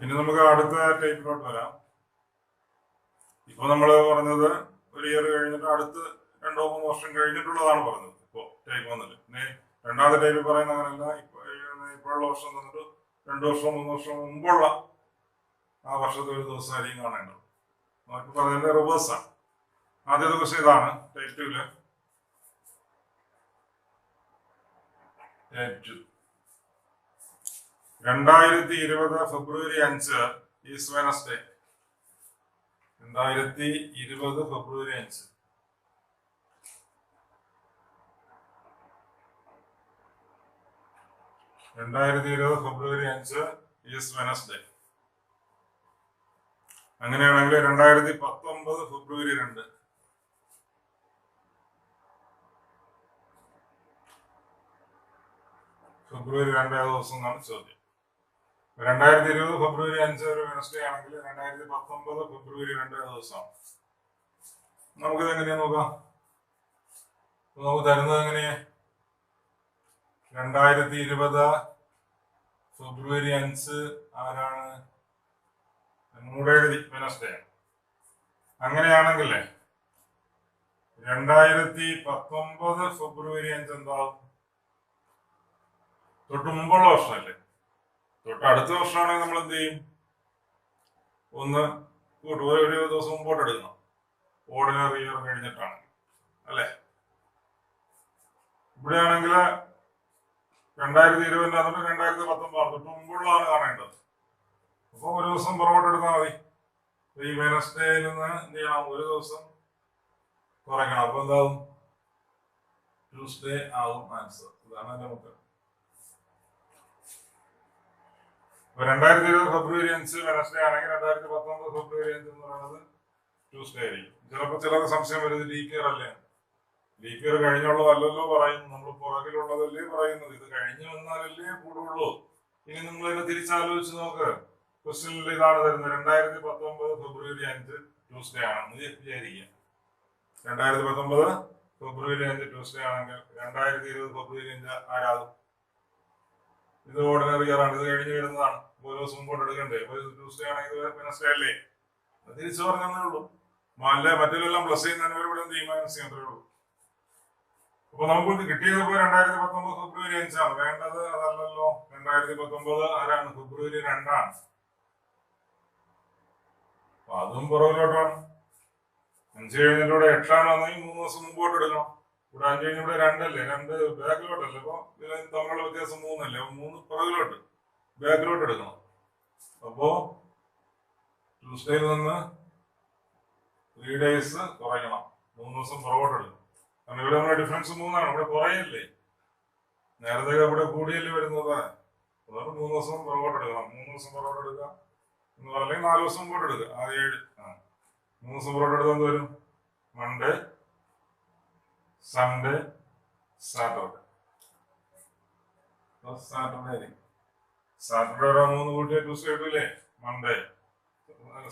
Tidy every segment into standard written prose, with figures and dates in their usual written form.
ഇനി നമുക്ക് അടുത്ത ടൈപ്പിലോട്ട് വരാം. ഇപ്പൊ നമ്മൾ പറഞ്ഞത് ഒരു ഇയർ കഴിഞ്ഞിട്ട് അടുത്ത് 2-3 വർഷം കഴിഞ്ഞിട്ടുള്ളതാണ് പറഞ്ഞത്. ഇപ്പോ ടൈപ്പ് വന്നിട്ട് ഇനി രണ്ടാമത്തെ ടൈപ്പ് പറയുന്ന അങ്ങനെയല്ല. ഇപ്പോഴുള്ള വർഷം തന്നിട്ട് 2 വർഷം 3 വർഷം മുമ്പുള്ള ആ വർഷത്തെ ഒരു ദിവസമായിരിക്കും കാണേണ്ടത്. നമുക്ക് പറഞ്ഞതിന്റെ റിവേഴ്സാണ്. ആദ്യത്തെ ക്വസ്റ്റ്യൻ ഇതാണ് type 2. Type 2 2020 February 5 is Wednesday. 2020 February 5. February 5 is Wednesday. അങ്ങനെയാണെങ്കിൽ 2019 ഫെബ്രുവരി 2. ഫെബ്രുവരി 2 ദിവസം എന്നാണ് ചോദ്യം. 2020 ഫെബ്രുവരി 5 ഒരു വെനസ്ഡേ ആണെങ്കിൽ 2019 ഫെബ്രുവരി 2 ദിവസമാണ്. നമുക്കിത് എങ്ങനെയാ നോക്കാം? നമുക്ക് തരുന്നത് എങ്ങനെയാ? 2020 ഫെബ്രുവരി 5 ആരാണ്? നമ്മുടെ എഴുതി വെനസ്ഡേ. അങ്ങനെയാണെങ്കിലേ 2019 ഫെബ്രുവരി 5 എന്താവും? തൊട്ട് മുമ്പുള്ള വർഷമല്ലേ. തൊട്ട് അടുത്ത വർഷമാണെങ്കിൽ നമ്മൾ എന്ത് ചെയ്യും? ഒന്ന് ഒരു ദിവസം മുമ്പോട്ട് എടുക്കണം. ഓർഡിനറി ഇയർ കഴിഞ്ഞിട്ടാണ് അല്ലെ. ഇവിടെയാണെങ്കിൽ 2020 2019 തൊട്ട് മുമ്പുള്ളതാണ് കാണേണ്ടത്. അപ്പൊ ഒരു ദിവസം പുറകോട്ട് എടുത്താൽ മതി. ഈ വെനസ്ഡേയിൽ നിന്ന് എന്ത് ചെയ്യണം? ഒരു ദിവസം കുറയ്ക്കണം. അപ്പൊ എന്താവും? ട്യൂസ്ഡേ ആവും ആൻസർ. ഇതാണ് എന്റെ ഉത്തരം. 2020 ഫെബ്രുവരി 5 വെനസ്ഡേ ആണെങ്കിൽ 2019 ഫെബ്രുവരി 5 എന്ന് പറയുന്നത് ട്യൂസ്ഡേ ആയിരിക്കും. ചിലപ്പോൾ ചിലർക്ക് സംശയം വരുന്നത് ലീപ് ഇയർ അല്ലേ. ലീപ് ഇയർ കഴിഞ്ഞുള്ളതല്ലല്ലോ പറയുന്നു. നമ്മൾ പുറകിലുള്ളതല്ലേ പറയുന്നത്. ഇത് കഴിഞ്ഞു വന്നാലല്ലേ കൂടുള്ളൂ. ഇനി നിങ്ങൾ ഇതിനെ തിരിച്ചാലോചിച്ച് നോക്ക്. ക്വസ്റ്റ്യനിൽ ഇതാണ് തരുന്നത്. 2019 ഫെബ്രുവരി 5 ട്യൂസ്ഡേ ആണെന്ന് വിചാരിക്കുക. 2019 ഫെബ്രുവരി 5 ട്യൂസ്ഡേ ആണെങ്കിൽ 2020 ഫെബ്രുവരി 5 ആരാകും? ഇത് ഓർഡിനറി ഇയർ ആണ്. ഇത് കഴിഞ്ഞ് വരുന്നതാണ്. ഓരോ ദിവസം മുമ്പോട്ട് എടുക്കണ്ടേ. ട്യൂസ്ഡേ ആണെങ്കിൽ വെനസ്ഡേ അല്ലേ. അത് തിരിച്ചു പറഞ്ഞേ ഉള്ളൂ. അല്ലെ മറ്റെല്ലാം പ്ലസ് ചെയ്യുന്നതിന് ഇവിടെ തീരുമാനിച്ചു അത്രേ ഉള്ളൂ. അപ്പൊ നമുക്ക് കിട്ടിയത് ഇപ്പൊ 2019 ഫെബ്രുവരി 5 ആണ് വേണ്ടത്. അതല്ലല്ലോ. 2019 ആരാണ്? ഫെബ്രുവരി 2 ആണ്. അപ്പൊ അതും പുറകിലോട്ടാണ്. 5 കഴിഞ്ഞിലൂടെ 8 ആണ് വന്നെങ്കിൽ 3 ദിവസം മുമ്പോട്ട് എടുക്കണം. ഇവിടെ 5 കഴിഞ്ഞൂടെ 2 അല്ലേ. 2 ബാക്കിലോട്ടല്ലേ. അപ്പൊ ഇതിന് തമ്മിലുള്ള വ്യത്യാസം 3 അല്ലേ. 3 പുറകിലോട്ട് ബാക്കിലോട്ട് എടുക്കണം. അപ്പോ ട്യൂസ്ഡേയിൽ നിന്ന് 3 ഡേയ്സ് കുറയ്ക്കണം. 3 ദിവസം പുറകോട്ട് എടുക്കണം. കാരണം ഇവിടെ നമ്മുടെ ഡിഫറൻസ് 3 ആണ്. ഇവിടെ കുറയല്ലേ. നേരത്തെ ഇവിടെ കൂടിയല്ലേ വരുന്നത്. അതുകൊണ്ട് 3 ദിവസം പുറകോട്ട് എടുക്കണം. 3 ദിവസം പുറകോട്ട് എടുക്കുക എന്ന് പറഞ്ഞാൽ 4 ദിവസം മുമ്പോട്ട് എടുക്കുക. 7 3 ദിവസം പുറകോട്ട് എടുക്കാൻ വരും. Monday, Sunday, Saturday. സാറ്റർഡേ 3 കൂട്ടിയ ട്യൂസ്ഡേ കിട്ടൂലേ. മൺഡേ,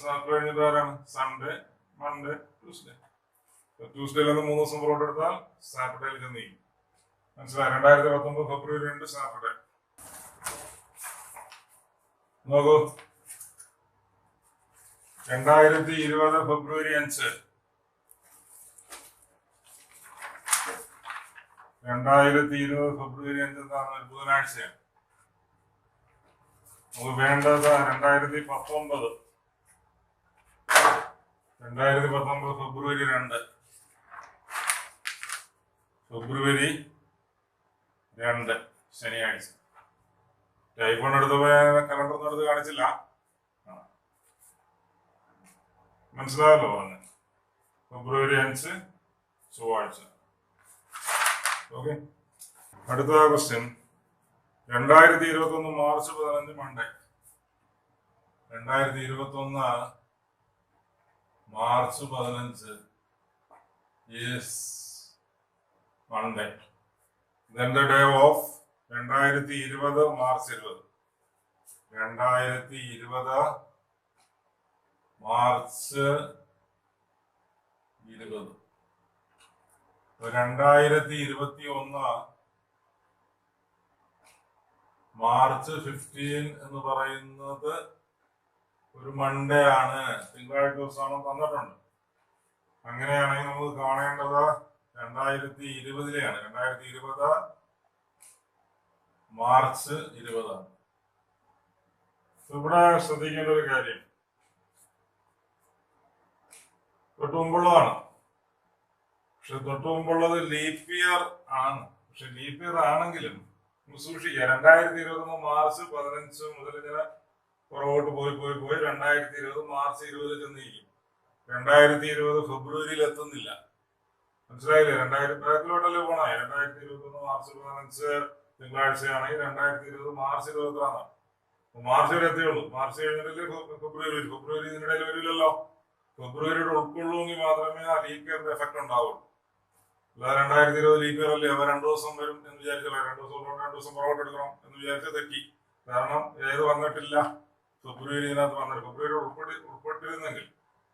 സാറ്റർഡേ കഴിഞ്ഞിട്ട് ആരാണ്? Sunday, Monday, Tuesday. ട്യൂസ്ഡേയിൽ നിന്ന് 3 ദിവസം പുറകോട്ട് എടുത്താൽ സാറ്റർഡേയിൽ ചെന്ന് മനസ്സിലായി. 2019 ഫെബ്രുവരി 2 സാറ്റർഡേ. നോക്കൂ. 2020 ഫെബ്രുവരി 5. 2020 ഫെബ്രുവരി 5 എന്താണ്? ഒരു ബുധനാഴ്ചയാണ്. നമുക്ക് വേണ്ടത് 2019 ഫെബ്രുവരി 2. ഫെബ്രുവരി 2 ശനിയാഴ്ച. ടൈപ്പ് എടുത്തപ്പോ കലണ്ടർ എടുത്ത് കാണിച്ചില്ല. മനസ്സിലായല്ലോ പറഞ്ഞ്. ഫെബ്രുവരി 5 ചൊവ്വാഴ്ച. ഓക്കെ. അടുത്ത question. 2021 March 15 Monday. 2021 March 15 is Monday. Then the day of 2020 March 20. 2020 March 20. 2021 March 15 എന്ന് പറയുന്നത് ഒരു മൺഡേ ആണ്, തിങ്കളാഴ്ച ദിവസമാണ് തന്നിട്ടുണ്ട്. അങ്ങനെയാണെങ്കിൽ നമുക്ക് കാണേണ്ടത് 2020-ലെയാണ്. 2020 മാർച്ച് 20. ഇവിടെ ശ്രദ്ധിക്കേണ്ട ഒരു കാര്യം, തൊട്ട് മുമ്പുള്ളതാണ്. പക്ഷെ തൊട്ട് മുമ്പുള്ളത് ലീപ്പ് ഇയർ ആണ്. പക്ഷെ ലീപ്പ് ഇയർ ആണെങ്കിലും സൂക്ഷിക്കുക, 2021 മാർച്ച് 15 മുതൽ ഇങ്ങനെ പുറകോട്ട് പോയി 2020 മാർച്ച് 20 ചെന്നിരിക്കും. 2020 ഫെബ്രുവരിയിൽ എത്തുന്നില്ല. മനസ്സിലായില്ലേ? 2000 പോണേ. 2021 മാർച്ച് 15 തിങ്കളാഴ്ചയാണെങ്കിൽ 2020 മാർച്ച് 23 മാർച്ച് വരെ എത്തിയുള്ളൂ. മാർച്ച് കഴിഞ്ഞിട്ടല്ലേ ഫെബ്രുവരി. ഫെബ്രുവരി ഇതിനിടയിൽ വരില്ലല്ലോ. ഫെബ്രുവരിയുടെ ഉൾക്കൊള്ളുമെങ്കിൽ മാത്രമേ ആ ലീപ്പ് ഇയറിന്റെ എഫക്ട് ഉണ്ടാവുള്ളൂ. അല്ലാതെ 2020 ലീപ്പ് ഇയർ അല്ലേ, അവ 2 ദിവസം വരും എന്ന് വിചാരിച്ചല്ലോ, 2 ദിവസം പുറകോട്ട് എടുക്കണം എന്ന് വിചാരിച്ച് തെറ്റി. കാരണം ഏത് വന്നിട്ടില്ല, ഫെബ്രുവരി ഇതിനകത്ത് വന്നിട്ട് ഫെബ്രുവരി ഉൾപ്പെട്ടിരുന്നെങ്കിൽ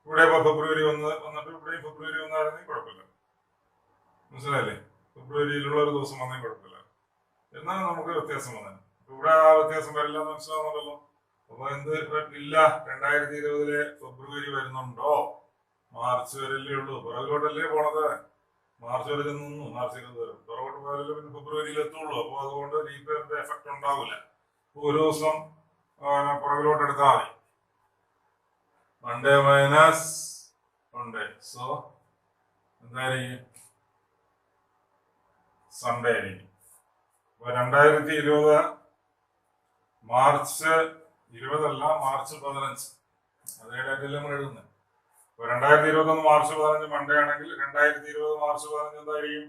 ഇവിടെ ഇപ്പൊ ഫെബ്രുവരി വന്നിട്ട് ഇവിടെയും ഫെബ്രുവരി വന്നായിരുന്നെങ്കിൽ കുഴപ്പമില്ല. മനസ്സിലായില്ലേ? ഫെബ്രുവരിയിലുള്ള ഒരു ദിവസം വന്നേ കുഴപ്പമില്ല. എന്നാൽ നമുക്ക് വ്യത്യാസം വന്നേ. ഇവിടെ ആ വ്യത്യാസം വരില്ല എന്ന് മനസ്സിലാവുന്നുണ്ടല്ലോ. അപ്പൊ എന്ത് ഇല്ല, 2020 ഫെബ്രുവരി വരുന്നുണ്ടോ? മാർച്ച് വരല്ലേ ഉള്ളൂ. പുറകിലോട്ടല്ലേ പോണത്. മാർച്ച് വരെ നിന്നു, മാർച്ച് 20 വരും. പുറകോട്ട് പോയാലേ പിന്നെ ഫെബ്രുവരിയിൽ എത്തുള്ളൂ. അപ്പൊ അതുകൊണ്ട് ലീപ്പ് ഇയറിന്റെ എഫക്ട് ഉണ്ടാവില്ല. ഒരു ദിവസം പുറകിലോട്ട് എടുത്താൽ മതി. മൺഡേ മൈനസ് മൺഡേ, സോ എന്തായിരിക്കും? സൺഡേ ആയിരിക്കും. അപ്പൊ 2020 മാർച്ച് 20 അല്ല, മാർച്ച് 15. അതേ ഡേറ്റിൽ നമ്മൾ എഴുതുന്നത്. അപ്പൊ 2021 മാർച്ച് 15 മൺഡേ ആണെങ്കിൽ 2020 മാർച്ച് 15 എന്തായിരിക്കും?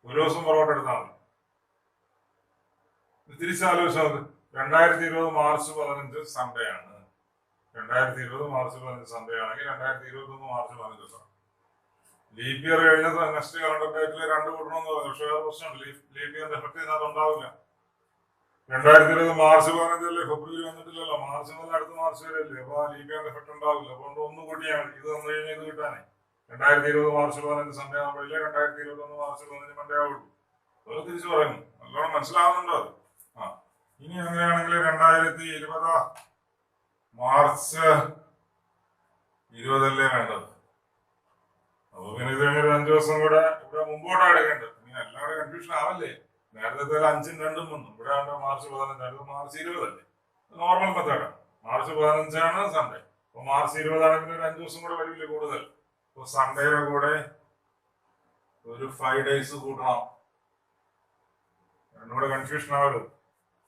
ഒരു ദിവസം പുറകോട്ട് എടുത്താൽ മതി. തിരിച്ചാലോചിച്ചാൽ മതി. 2020 മാർച്ച് 15 സൺഡേ ആണ്. 2020 മാർച്ച് 15 സൺഡേ ആണെങ്കിൽ 2021 മാർച്ച് 15 ദിവസം. ലീപ്പ് ഇയർ കഴിഞ്ഞത് നെക്സ്റ്റ് കലണ്ടർ ഡേറ്റിൽ 2 കൂട്ടണമെന്ന് പറഞ്ഞു. പക്ഷേ അത് പ്രശ്നമുണ്ട്, ലീപ്പ് ഇയറിന്റെ എഫക്ട് ഇതിനകത്ത് ഉണ്ടാവില്ല. 2020 മാർച്ച് 15 ഫെബ്രുവരി വന്നിട്ടില്ലല്ലോ. മാർച്ച് മുതൽ അടുത്ത മാർച്ച് വരെ അല്ലേ. അപ്പൊ ആ ലീപ്പ് ഇയറിന്റെ എഫക്ട് ഉണ്ടാവില്ല. അതുകൊണ്ട് ഒന്ന് കൂട്ടിയാൽ മതി. ഇത് തന്നു കഴിഞ്ഞാൽ ഇത് കിട്ടാനേ 2020 മാർച്ച് 15 സൺഡേ ആവുമ്പോഴേ 2021 മാർച്ച് 15 മൺഡേ ആവുള്ളൂ. അത് തിരിച്ചു പറയുന്നു. നല്ലോണം മനസ്സിലാവുന്നുണ്ടോ അത്? ഇനി അങ്ങനെയാണെങ്കിൽ 2020 മാർച്ച് 20 വേണ്ടത്. അപ്പൊ പിന്നെ ഇത് കഴിഞ്ഞൊരു 5 ദിവസം കൂടെ ഇവിടെ മുമ്പോട്ടാണ് എടുക്കേണ്ടത്. ഇനി എല്ലാവരും കൺഫ്യൂഷൻ ആവല്ലേ. നേരത്തെ 5ഉം 2ഉം വന്നു. ഇവിടെ മാർച്ച് 15, അടുത്ത മാർച്ച് 20 അല്ലേ. നോർമൽ മെത്തേഡാണ്. March 15 Sunday. അപ്പൊ മാർച്ച് 20 ആണെങ്കിൽ ഒരു 5 ദിവസം കൂടെ വരില്ല കൂടുതൽ. അപ്പൊ സൺഡേയുടെ കൂടെ ഒരു 5 days കൂട്ടണം. രണ്ടും കൂടെ കൺഫ്യൂഷൻ ആവരുത്.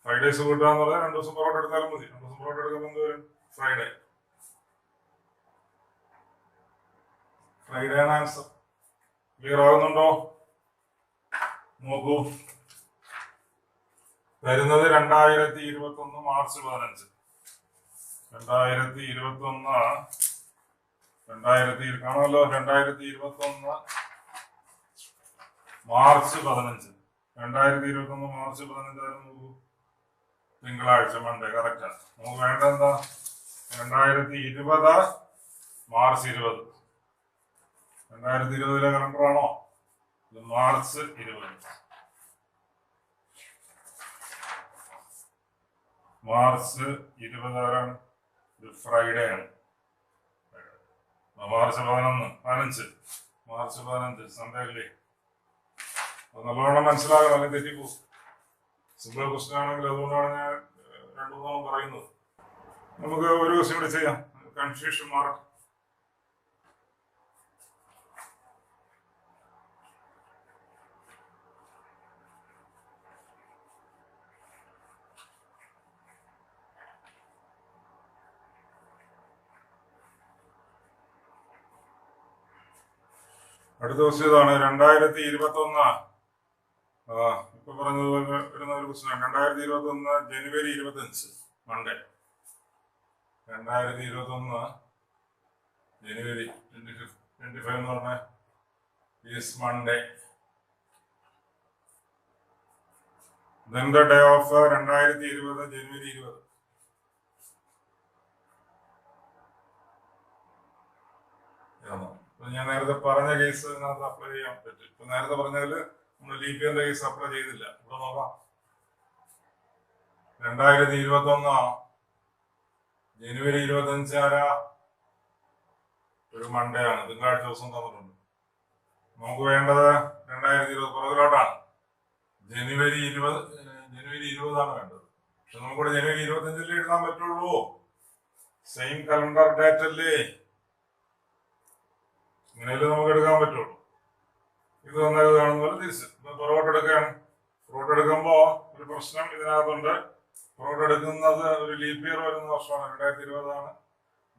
5 days കൂട്ടാന്ന് പറഞ്ഞാൽ 2 ദിവസം പുറകോട്ട് എടുത്താലും മതി. 2 ദിവസം പുറകോട്ട് എടുക്കുമ്പോൾ എന്ത് വരും? ഫ്രൈഡേ ആണ് ആൻസർ. ക്ലിയർ ആകുന്നുണ്ടോ? നോക്കൂ, വരുന്നത് 2021 മാർച്ച് 15. 2021 കാണുമല്ലോ. 2021 മാർച്ച് 15. 2021 മാർച്ച് 15 നോക്കൂ, തിങ്കളാഴ്ച, മൺഡേ. കറക്റ്റാണ്. നമുക്ക് വേണ്ട എന്താ? 2020 മാർച്ച് 20. 2020 കലണ്ടർ ആണോ? ഇത് മാർച്ച് 20. മാർച്ച് 20 ആരാണ്? ഇത് ഫ്രൈഡേ ആണ്. മാർച്ച് 15 മാർച്ച് 15 സൺഡേ അല്ലേ. അത് നല്ലോണം മനസ്സിലാകണം, അല്ലെങ്കിൽ തെറ്റിപ്പോകും. സിമ്പിൾ ക്വസ്റ്റ്യൻ ആണെങ്കിൽ അതുകൊണ്ടാണ് ഞാൻ 2-3 പറയുന്നത്. നമുക്ക് ഒരു ക്വസ്റ്റ്യൻ കൂടി ചെയ്യാം, കൺഫ്യൂഷൻ മാറട്ടെ. അടുത്ത ക്വസ്റ്റ്യൻ ഇതാണ്. 2021 ഇപ്പൊ പറഞ്ഞതുപോലെ വരുന്ന ഒരു ക്വസ്റ്റ്യൻ. 2021 ജനുവരി 25 മൺഡേ. 2021 ജനുവരി 25 എന്ന് പറഞ്ഞ is Monday. Then the day of 2020 ജനുവരി 20. ഞാൻ നേരത്തെ പറഞ്ഞ കേസ് ഇതിനകത്ത് അപ്ലൈ ചെയ്യാൻ പറ്റും. ഇപ്പൊ നേരത്തെ പറഞ്ഞതിൽ നമ്മൾ ലീപ്പ് ഇയറിന്റെ കേസ് അപ്ലൈ ചെയ്തില്ല. ഇവിടെ നോക്കാം. 2021 ജനുവരി 25 ആരാ? ഒരു മൺഡേ ആണ്, തിങ്കളാഴ്ച ദിവസം തന്നിട്ടുണ്ട്. നമുക്ക് വേണ്ടത് 2020 പുറകിലോട്ടാണ്. ജനുവരി 20 വേണ്ടത്. പക്ഷെ നമുക്കിവിടെ ജനുവരി 25 എഴുതാൻ പറ്റുള്ളൂ. സെയിം കലണ്ടർ ഡേറ്റ് അല്ലേ, ഇങ്ങനെയല്ലേ നമുക്ക് എടുക്കാൻ പറ്റുള്ളൂ. ഇത് വന്നത് കാണുന്ന പോലെ തിരിച്ച് പുറകോട്ട് എടുക്കുകയാണ്. പുറകോട്ട് എടുക്കുമ്പോ ഒരു പ്രശ്നം ഇതിനകത്തുണ്ട്. പുറകോട്ട് എടുക്കുന്നത് ഒരു ലീപ് ഇയർ വരുന്ന വർഷമാണ്, 2020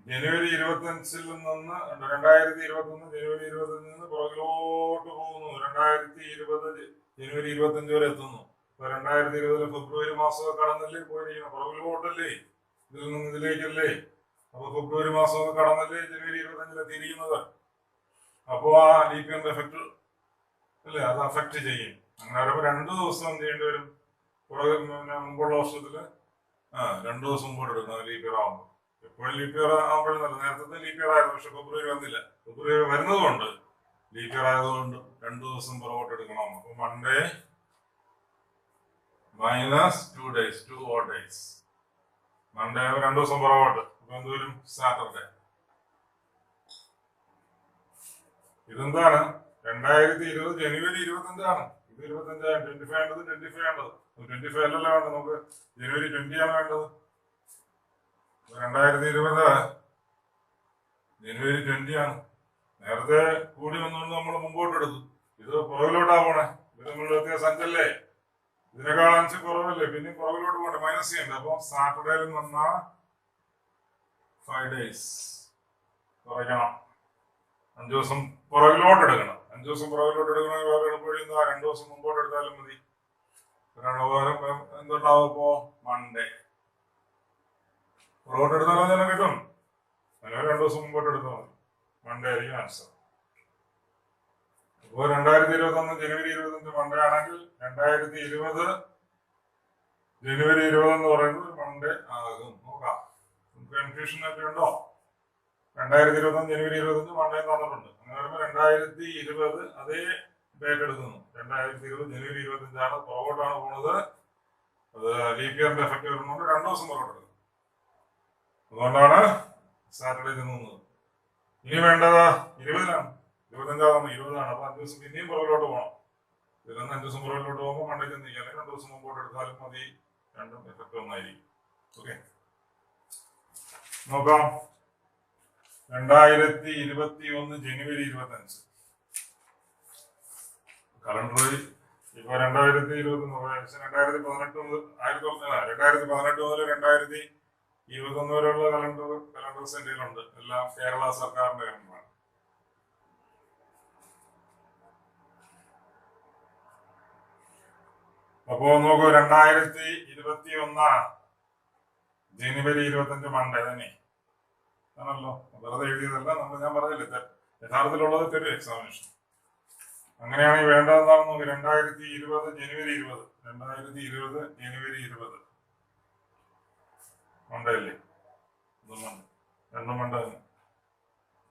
ജനുവരി 25 നിന്ന് 2021 ജനുവരി 25 നിന്ന് പുറകിലോട്ട് പോകുന്നു. 2020 ജനുവരി 25 വരെ എത്തുന്നു. ഇപ്പൊ 2020 ഫെബ്രുവരി മാസമൊക്കെ കടന്നല്ലേ പോയിരിക്കണം, പുറകിലോട്ടല്ലേ, ഇതിൽ നിന്ന് ഇതിലേക്കല്ലേ. അപ്പൊ ഫെബ്രുവരി മാസമൊക്കെ കടന്നല്ലേ ജനുവരി 25 തിരിയുന്നത്. അപ്പോ ആ ലീപ് ഇയറിന്റെ എഫക്ട് അല്ലേ, അത് അഫക്ട് ചെയ്യും. അങ്ങനെ വരുമ്പോ 2 ദിവസം ചെയ്യേണ്ടി വരും. മുമ്പുള്ള വർഷത്തില് 2 ദിവസം മുമ്പോട്ട് എടുക്കണം ലീപ് ഇയർ ആവുമ്പോൾ. എപ്പോഴും ലീപ് ഇയർ ആകുമ്പോഴും നല്ല, നേരത്തെ ലീപ് ഇയർ ആയിരുന്നു, പക്ഷെ ഫെബ്രുവരി വന്നില്ല. ഫെബ്രുവരി വരുന്നതുകൊണ്ട് ലീപ് ഇയർ ആയതുകൊണ്ട് 2 ദിവസം പുറകോട്ട് എടുക്കണം. അപ്പൊ Monday -2 days, 2 odd days. Monday 2 ദിവസം പുറകോട്ട്. അപ്പൊ എന്തുവരും? സാറ്റർഡേ. ഇതെന്താണ്? 2020 ജനുവരി 25 ഇത് 25 25 വേണ്ടത്. 25 അല്ലല്ലോ വേണ്ടത്, നമുക്ക് ജനുവരി 20 ആണ് വേണ്ടത്. 2020 ജനുവരി 20 നേരത്തെ കൂടി വന്നുകൊണ്ട് നമ്മൾ മുമ്പോട്ട് എടുത്തു. ഇത് പുറകിലോട്ടാ പോണേ. ഇത് നമ്മൾ വ്യത്യാസം 5 ഇതിനേക്കാൾ 5 കുറവല്ലേ, പിന്നെ പുറകിലോട്ട് പോകണ്ടേ, മൈനസ് ചെയ്യണ്ടേ. അപ്പൊ സാറ്റർഡേയിൽ നിന്നാ 5 days കുറയ്ക്കണം. 5 ദിവസം പുറകിലോട്ട് എടുക്കണം. 5 ദിവസം പുറകിലോട്ട് എടുക്കണമെങ്കിൽ വേറെ എളുപ്പഴിയുന്ന 2 ദിവസം മുമ്പോട്ട് എടുത്താലും മതി. എന്തുണ്ടാവും ഇപ്പോ? മൺഡേ പുറകോട്ട് എടുത്താലും തന്നെ കിട്ടും. അങ്ങനെ 2 ദിവസം മുമ്പോട്ട് എടുത്താൽ മതി. മൺഡേ ആയിരിക്കും ആൻസർ. ഇപ്പോൾ 2021 ജനുവരി 25 മൺഡേ ആണെങ്കിൽ 2020 ജനുവരി 20 എന്ന് പറയുന്നത് മൺഡേ ആകും. നോക്കാം, കൺഫ്യൂഷൻ ഒക്കെ ഉണ്ടോ? 2021 ജനുവരി 25 മൺഡേ തന്നിട്ടുണ്ട്. അങ്ങനെ വരുമ്പോൾ 2020 അതേ ഡേറ്റ് എടുക്കുന്നു. 2020 ജനുവരി 25 പുറകോട്ടാണ് പോണത്. അത് ലീപ് ഇയറിന്റെ എഫക്ട് വരുന്നുണ്ട്. 2 ദിവസം പുറകോട്ട് എടുക്കും. അതുകൊണ്ടാണ് സാറ്റർഡേ ചെന്നത്. ഇനി വേണ്ടത് 20 20 അപ്പൊ 5 ദിവസം പിന്നെയും പുറകിലോട്ട് പോകണം. ഇതിൽ നിന്ന് 5 ദിവസം പുറകിലോട്ട് പോകുമ്പോൾ മൺഡേ ചെന്നിരിക്കുക, അല്ലെങ്കിൽ 2 ദിവസം മുമ്പോട്ട് എടുത്താലും മതി. രണ്ടും എഫക്ട് ഒന്നായിരിക്കും. ഓക്കെ, നോക്കാം. 2021 ജനുവരി 25 കലണ്ടർ. ഇപ്പൊ 2018 മുതൽ 2021 വരെയുള്ള കലണ്ടർ സെന്റിലുണ്ട്. എല്ലാം കേരള സർക്കാരിന്റെ കലണ്ടറാണ്. അപ്പോ നോക്കൂ, 2021 ജനുവരി 25 മൺഡേ തന്നെ ആണല്ലോ. വെറുതെ എഴുതിയതല്ല, ഞാൻ പറഞ്ഞില്ലേ, യഥാർത്ഥത്തിലുള്ളത് തരും എക്സാമിനേഷൻ. അങ്ങനെയാണെങ്കിൽ വേണ്ടതെന്താണെന്ന് നോക്കി. 2020 ജനുവരി 20 2020 ജനുവരി 20 മൺഡേ അല്ലേ? രണ്ടും മൺഡേ തന്നെ.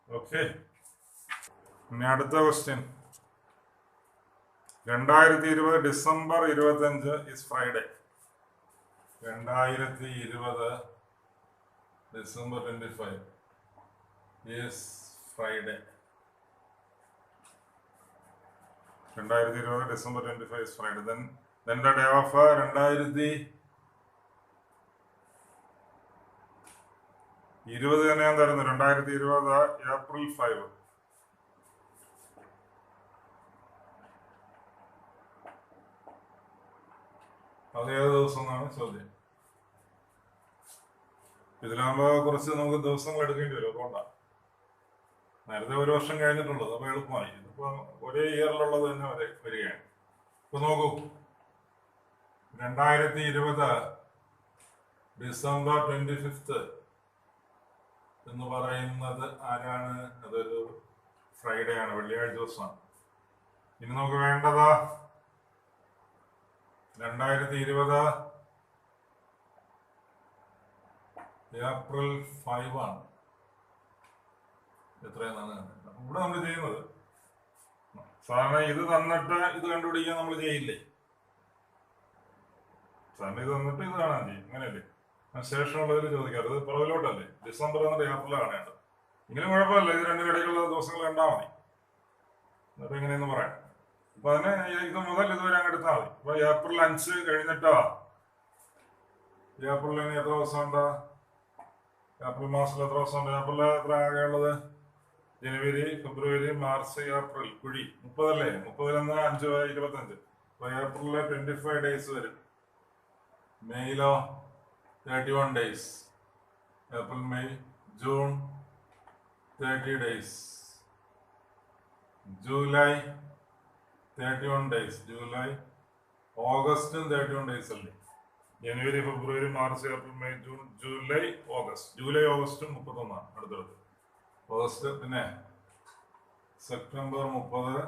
ഓക്കെ, ഇനി അടുത്ത question. 2020 December 25 is Friday. 2020 December 25 is Friday. 2020 December 25 is Friday. Then the day of 2020 തന്നെ ഞാൻ തരുന്നു. 2020 ഏപ്രിൽ 5. അത് ഏത് ദിവസം എന്നാണ് ചോദ്യം. ഇതിലാകുമ്പോ കുറച്ച് നമുക്ക് ദിവസങ്ങൾ എടുക്കേണ്ടി വരും. അതുകൊണ്ടാണ് നേരത്തെ 1 വർഷം കഴിഞ്ഞിട്ടുള്ളത്, അപ്പൊ എളുപ്പമായി. ഇതിപ്പോ ഒരേ ഇയറിലുള്ളത് തന്നെ വരികയാണ്. ഇപ്പൊ നോക്കൂ, 2020 ഡിസംബർ 25 എന്ന് പറയുന്നത് ആരാണ്? അതൊരു ഫ്രൈഡേ ആണ്, വെള്ളിയാഴ്ച ദിവസമാണ്. ഇനി നമുക്ക് വേണ്ടത് 2020 ഏപ്രിൽ 5 ആണ്. എത്രയെന്നാണ് ഇവിടെ നമ്മൾ ചെയ്യുന്നത്? സാധാരണ ഇത് തന്നിട്ട് ഇത് കണ്ടുപിടിക്കാൻ നമ്മൾ ചെയ്യില്ലേ? സാധാരണ ഇത് തന്നിട്ട് ഇത് കാണാൻ ചെയ്യും, അങ്ങനെയല്ലേ? ശേഷമുള്ളതിൽ ചോദിക്കാം. അത് പുറകിലോട്ടല്ലേ, ഡിസംബർ എന്നിട്ട് ഏപ്രിലാണ് കാണേണ്ടത്. ഇങ്ങനെ കുഴപ്പമില്ല, ഇത് രണ്ടിനിടയ്ക്കുള്ള ദിവസങ്ങൾ കണ്ടാൽ മതി. എന്നിട്ട് എങ്ങനെയെന്ന് പറയാം. അപ്പൊ അതിന് ഇത് മുതൽ ഇതുവരെ അങ്ങ് എടുത്താൽ മതി. അപ്പൊ ഏപ്രിൽ 5 കഴിഞ്ഞിട്ടാ ഏപ്രിലിന് എത്ര ദിവസമുണ്ട്? ഏപ്രിൽ മാസത്തിൽ എത്ര ദിവസമുണ്ട്? ഏപ്രിൽ എത്ര ആകെയുള്ളത്? ജനുവരി, ഫെബ്രുവരി, മാർച്ച്, ഏപ്രിൽ, കുഴി 30 അല്ലേ? 30 5 25. അപ്പൊ ഏപ്രിലില് 25 ഡേയ്സ് വരും. മെയ്യിലോ 31 days. April, May, June 30 days. July 31 days. July, ഓഗസ്റ്റും 31 ഡേയ്സ് അല്ലേ? January, February, March, April, May, June, July, August. July ഓഗസ്റ്റും 31 അടുത്തടുത്ത്. ഓഗസ്റ്റ്, പിന്നെ സെപ്റ്റംബർ 30,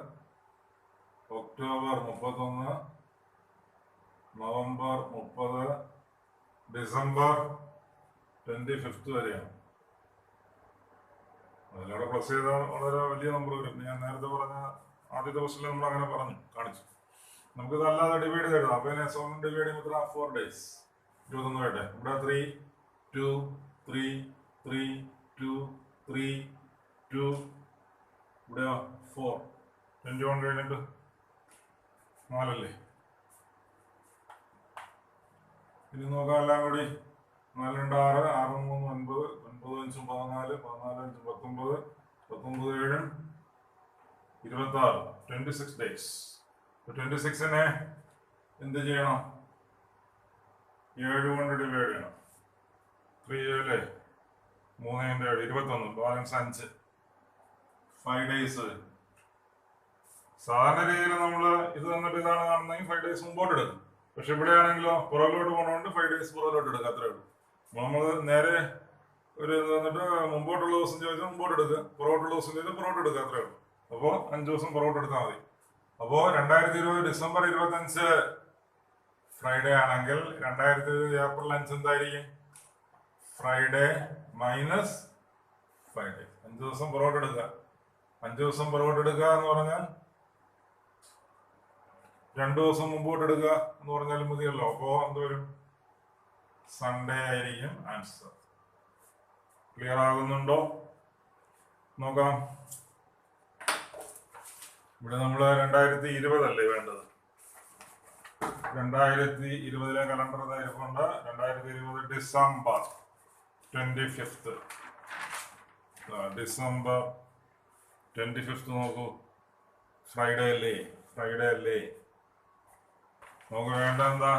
ഒക്ടോബർ 31, നവംബർ 30, ഡിസംബർ 25 വരെയാണ്. അതിലൂടെ പ്ലസ് ചെയ്താൽ വളരെ വലിയ നമ്പർ വരും. ഞാൻ നേരത്തെ പറഞ്ഞ ആദ്യത്തെ ക്വസ്റ്റിൽ നമ്മൾ അങ്ങനെ കാണിച്ചു. നമുക്കിത് അല്ലാതെ ഡിവൈഡ് ചെയ്തെഴുതാം. അപ്പൊ ഇതിനെ 7 ഡിവൈഡ് ചെയ്യുമ്പോൾ 4 ഡേയ്സ്. 21 വേട്ടെ. ഇവിടെ 3, 2, 3, 3, 2, 3, 2. ഇവിടെയോ 4. 21 കഴിഞ്ഞിട്ട് 4 അല്ലേ? ഇനി നോക്കാം എല്ലാം കൂടി. 4 2 6, 6 3 9, 9 5 14, 14 5 19, 19 7 26. 26 ഡേയ്സ്. 26നെ എന്ത് ചെയ്യണം? 7 കൊണ്ട് ഡിവൈഡ് ചെയ്യണം. 3 അല്ലേ? 3 × 7 21. ബാലൻസ് 5. 5 ഡേയ്സ്. സാധാരണ രീതിയിൽ നമ്മൾ ഇത് തന്നിട്ട് ഇതാണ് കാണുന്നെങ്കിൽ 5 ഡേയ്സ് മുമ്പോട്ട് എടുക്കും. പക്ഷെ ഇവിടെ ആണെങ്കിലോ പുറകിലോട്ട് പോകണോണ്ട് 5 ഡേയ്സ് പുറകിലോട്ട് എടുക്കുക, അത്രേ ഉള്ളൂ. നമ്മൾ നേരെ ഒരു ഇത് തന്നിട്ട് മുമ്പോട്ടുള്ള ദിവസം ചോദിച്ചാൽ മുമ്പോട്ട് എടുക്കുക, പുറകോട്ടുള്ള ദിവസം ചോദിച്ചാൽ പുറകോട്ട് എടുക്കുക, അത്രേ ഉള്ളൂ. അപ്പോൾ 5 ദിവസം പുറകോട്ട് എടുത്താൽ മതി. അപ്പോ 2020 ഡിസംബർ 25 ഫ്രൈഡേ ആണെങ്കിൽ 2020 ഏപ്രിൽ 5 എന്തായിരിക്കും? Friday minus 5 days. 5 ദിവസം പുറകോട്ട് എടുക്കുക. 5 ദിവസം പുറകോട്ട് എടുക്കുക എന്ന് പറഞ്ഞാൽ 2 ദിവസം മുമ്പോട്ട് എടുക്കുക എന്ന് പറഞ്ഞാലും മതിയല്ലോ. അപ്പോ എന്ത് വരും? സൺഡേ ആയിരിക്കും ആൻസർ. ക്ലിയർ ആകുന്നുണ്ടോ? നോക്കാം. ഇവിടെ നമ്മള് 2020 അല്ലേ വേണ്ടത്? 2020 കലണ്ടർ ഇതായിരിക്കുന്നുണ്ട്. 2020 ഡിസംബർ 25. ഡിസംബർ 25 നോക്കൂ. ഫ്രൈഡേ അല്ലേ? നമുക്ക് വേണ്ട എന്താ?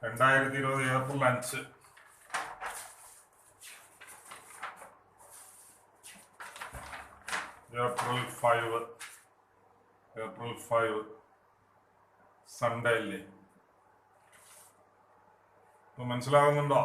2020 ഏപ്രിൽ 5. ഏപ്രിൽ 5 സൺഡേ അല്ലേ? ഇപ്പൊ മനസ്സിലാകുന്നുണ്ടോ?